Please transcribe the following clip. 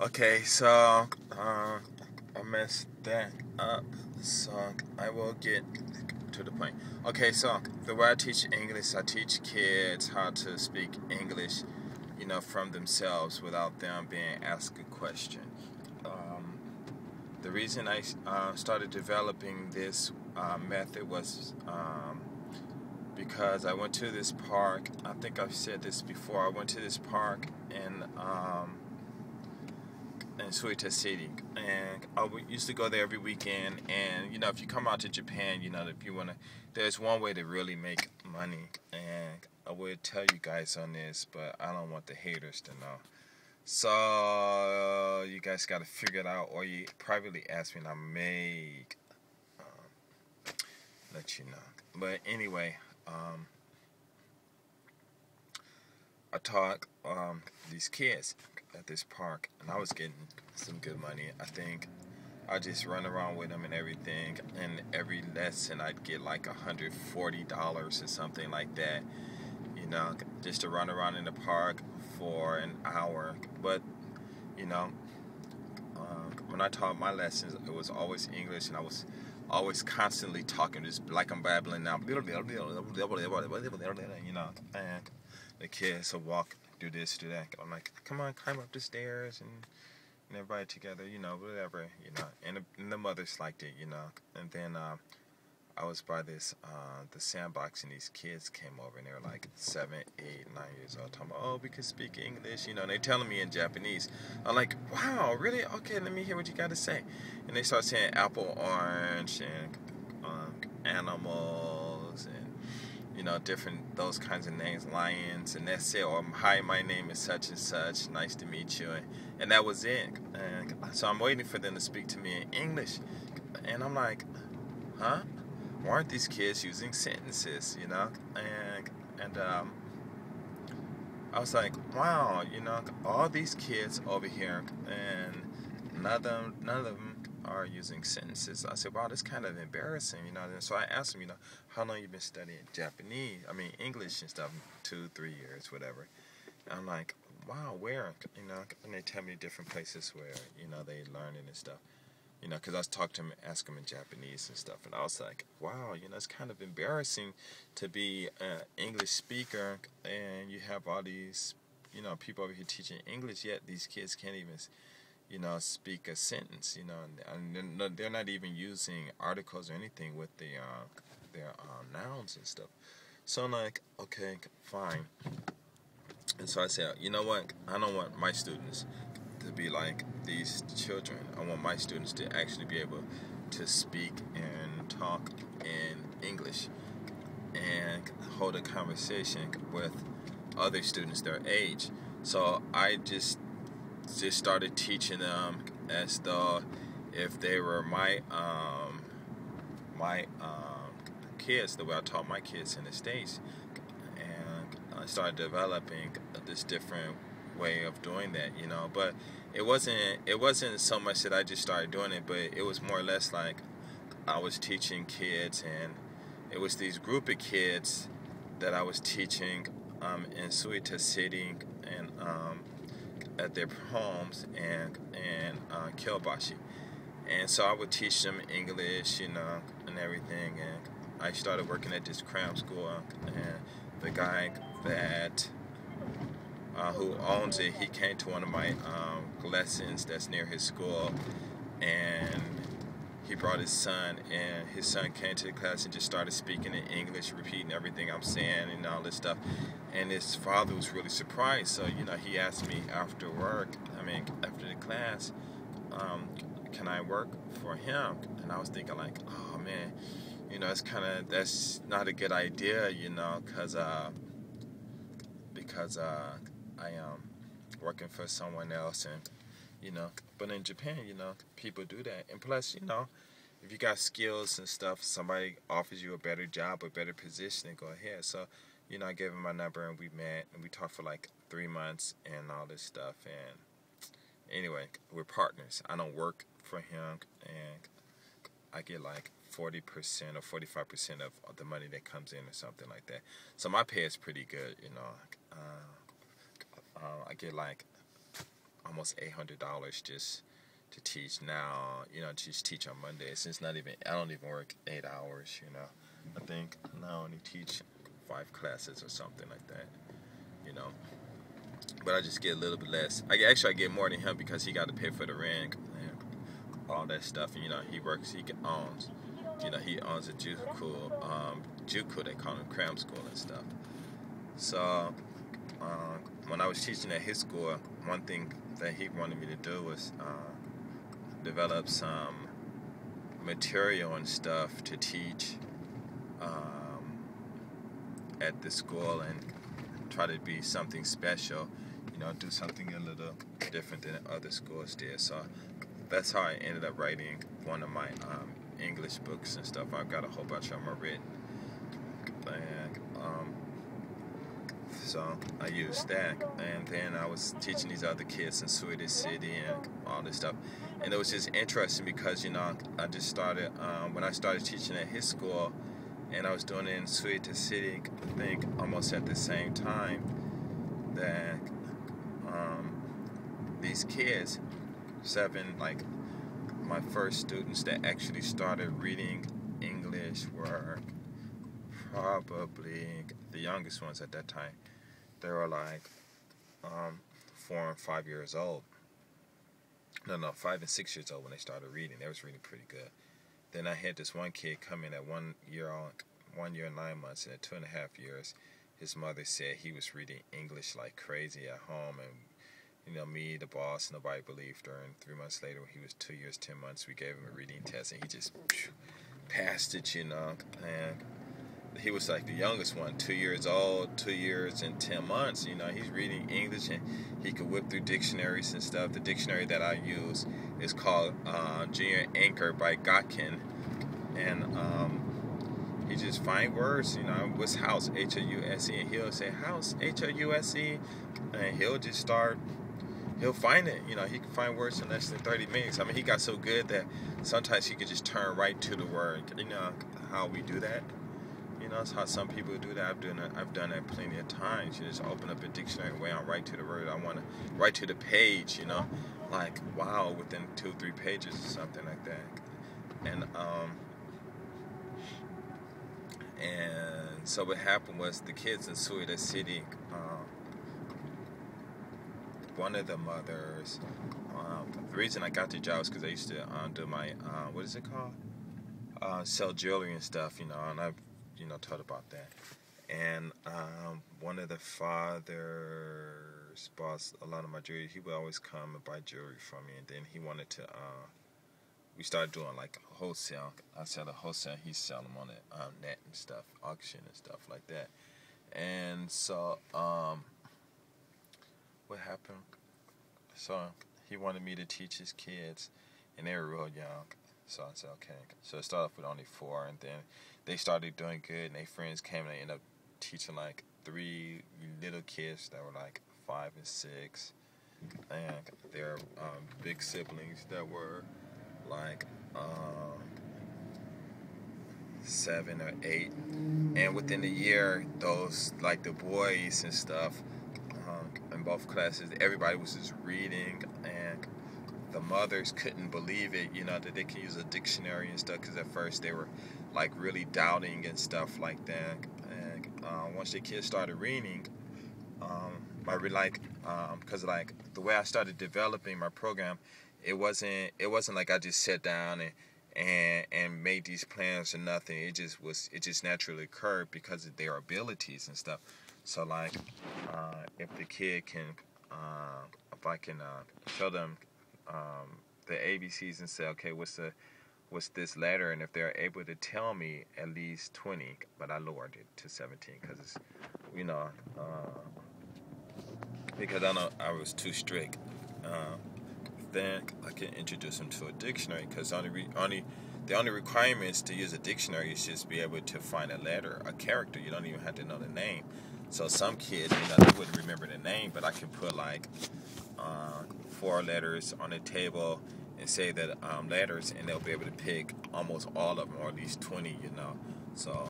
Okay, so I messed that up. So I will get to the point. Okay, so the way I teach English, I teach kids how to speak English, from themselves without them being asked a question. Um, the reason I started developing this method was because I went to this park. I think I've said this before. I went to this park in Suita City, and used to go there every weekend. And if you come out to Japan, if you wanna, there's one way to really make money, and I would tell you guys on this, but I don't want the haters to know. So you guys got to figure it out, or you privately ask me, and I may let you know. But anyway, I taught these kids at this park, and I was getting some good money. I think I just run around with them and everything, and every lesson I'd get like $140 or something like that, just to run around in the park for an hour. But you know, when I taught my lessons, it was always English, and I was always constantly talking, just like I'm babbling now, and the kids will walk, do this, do that. I'm like, come on, climb up the stairs, and everybody together, whatever, and the mothers liked it, and then I was by this the sandbox, and these kids came over, and they were like 7, 8, 9 years old, talking about, oh, we can speak English, and they're telling me in Japanese. I'm like, wow, really? Okay, let me hear what you got to say. And they start saying apple, orange, and animals, and different, those kinds of names, lions, and that's it. Or, hi, my name is such and such, nice to meet you, and that was it. And so I'm waiting for them to speak to me in English, and I'm like, huh? Why aren't these kids using sentences, and I was like, wow, all these kids over here, and none of them are using sentences. I said, wow, that's kind of embarrassing, And so I asked them, how long you been studying English and stuff, 2, 3 years, whatever. And I'm like, wow, where, And they tell me different places where, they learn it and stuff. Because I was talking to him, asking him in Japanese and stuff, and I was like, wow, it's kind of embarrassing to be an English speaker, and you have all these, people over here teaching English, yet these kids can't even, speak a sentence, and they're not even using articles or anything with their nouns and stuff. So I'm like, okay, fine. And so I said, you know what? I don't want my students to be like these children. I want my students to actually be able to speak and talk in English and hold a conversation with other students their age. So I just started teaching them as though if they were my kids, the way I taught my kids in the States. And I started developing this different way of doing that, but it wasn't so much that I just started doing it, but it was more or less like I was teaching kids, and it was these group of kids that I was teaching in Suita City, and at their homes, and Kyobashi. And so I would teach them English, and everything. And I started working at this cram school, and the guy that who owns it, he came to one of my lessons that's near his school, and he brought his son, and his son came to the class and just started speaking in English, repeating everything I'm saying and all this stuff. And his father was really surprised. So, he asked me after the class, can I work for him? And I was thinking like, oh man, that's not a good idea, because I am working for someone else, and but in Japan, people do that. And plus, if you got skills and stuff, somebody offers you a better job, a better position, then go ahead. So, I gave him my number, and we met, and we talked for like 3 months and all this stuff. And anyway, we're partners. I don't work for him, and I get like 40% or 45% of the money that comes in or something like that. So my pay is pretty good, I get like almost $800 just to teach now. Just teach on Mondays. I don't even work 8 hours. I think now I only teach 5 classes or something like that. You know, but I just get a little bit less. I get more than him because he got to pay for the rent and all that stuff. And he works. He owns. He owns a JUCO, they call him cram school and stuff. So when I was teaching at his school, one thing that he wanted me to do was develop some material and stuff to teach at the school and try to be something special, do something a little different than other schools did. So that's how I ended up writing one of my English books and stuff. I've got a whole bunch of them written, and so I used that, and then I was teaching these other kids in Swedish City and all this stuff, and it was just interesting because I just started when I started teaching at his school, and I was doing it in Swedish City, I think almost at the same time that these kids, 7, like my first students that actually started reading English were probably the youngest ones at that time. They were like 4 and 5 years old. No, 5 and 6 years old when they started reading. They was reading pretty good. Then I had this one kid come in at 1 year old, 1 year and 9 months, and at 2.5 years, his mother said he was reading English like crazy at home, and me, the boss, nobody believed her. And 3 months later, when he was 2 years, 10 months, we gave him a reading test, and he just passed it, and he was like the youngest one, 2 years old, 2 years and 10 months. He's reading English, and he could whip through dictionaries and stuff. The dictionary that I use is called Junior Anchor by Gotkin, and he just find words. What's house? H-O-U-S-E, and he'll say house, H-O-U-S-E, and he'll just start. He'll find it. He can find words in less than 30 minutes. I mean, he got so good that sometimes he could just turn right to the word. How we do that? It's how some people do that. I've done that plenty of times. You just open up a dictionary and on right to the word. I want to right to the page. Like wow, within 2-3 pages or something like that. And so what happened was the kids in Swedish City. One of the mothers. The reason I got the job is because I used to do my what is it called? Sell jewelry and stuff. And I've taught about that. And one of the fathers bought a lot of my jewelry. He would always come and buy jewelry from me, and then he wanted to. We started doing like wholesale. I sell a wholesale. He sell them on the net and stuff, auction and stuff like that. And so, what happened? So he wanted me to teach his kids, and they were real young. So I said, okay. So it started off with only 4, and then they started doing good, and their friends came, and they ended up teaching like 3 little kids that were like 5 and 6, and their big siblings that were like 7 or 8, and within a year, those like the boys and stuff in both classes, everybody was just reading, and the mothers couldn't believe it, that they can use a dictionary and stuff, because at first they were like really doubting and stuff like that. And once the kids started reading, because like the way I started developing my program, it wasn't like I just sat down and made these plans or nothing. It just naturally occurred because of their abilities and stuff. So like if the kid can if I can show them the ABCs and say, okay, what's this letter, and if they're able to tell me at least 20, but I lowered it to 17 because it's because I was too strict. Then I can introduce them to a dictionary, because the only requirements to use a dictionary is just be able to find a letter, a character. You don't even have to know the name. So some kids, they wouldn't remember the name, but I can put like 4 letters on the table and say that letters, and they'll be able to pick almost all of them, or at least 20. So